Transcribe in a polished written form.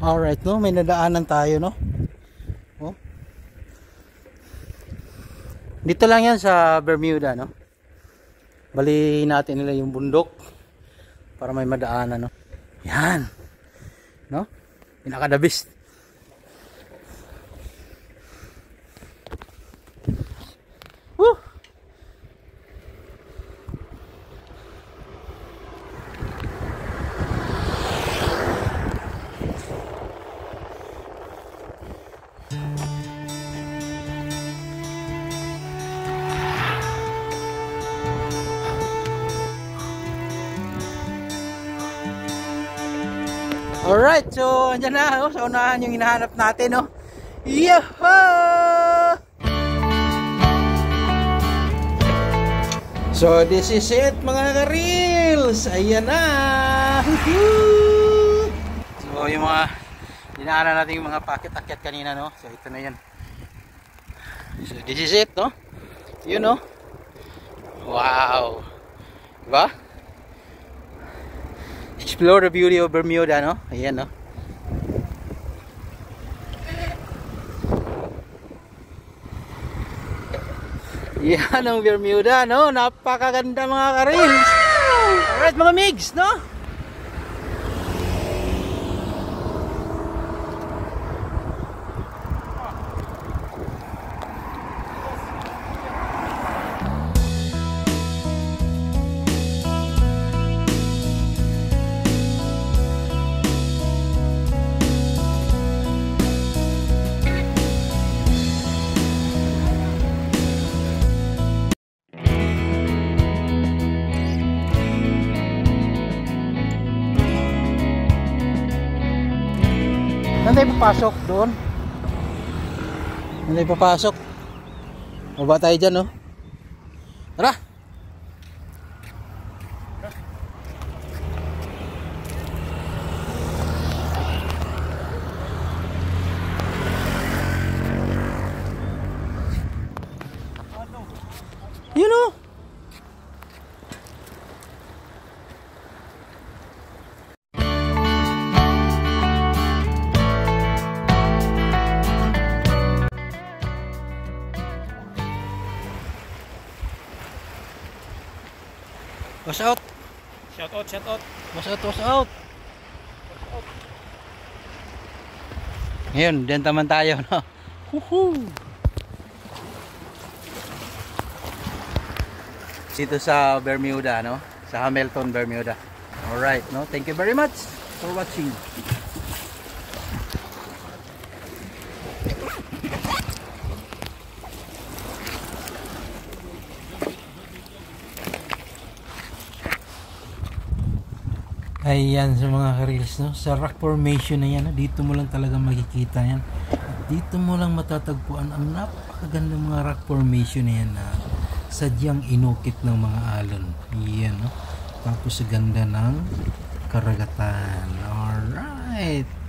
Alright, no, may nadaanan tayo, no. Oh. Dito lang yan sa Bermuda, no. Bali natin nila yung bundok para may madaanan, no. Yan, no, pinaka the best. Woo! Alright, so andyan na, no? Sa unahan yung hinahanap natin, no? Yahoo! So this is it, mga ka-reels. Ayan na. So yung mga dinaanan natin yung mga packet-akyat kanina, no? So ito na yan. So this is it, no? Yun, no? Wow. Diba? Explore the beauty of Bermuda, no? Ayan, no? Yan ang Bermuda, no? Napakaganda, mga ka-reels. Alright, mga migs, no? Saan tayo papasok? Doon? Saan tayo papasok? Baba tayo dyan, no? Tara! Yun, no? Watch out. Shout out, shout out. Watch out, watch out. Ngayon, diyan naman tayo, no? Woohoo! Dito sa Bermuda, no? Sa Hamilton, Bermuda. Alright, no? Thank you very much for watching. Ayan sa mga ka-reels, no? Sa rock formation na yan, no? Dito mo lang talaga makikita yan. At dito mo lang matatagpuan ang napakagandang mga rock formation na yan na sadyang inukit ng mga alon. Yan, no? Tapos sa ganda ng karagatan. Alright.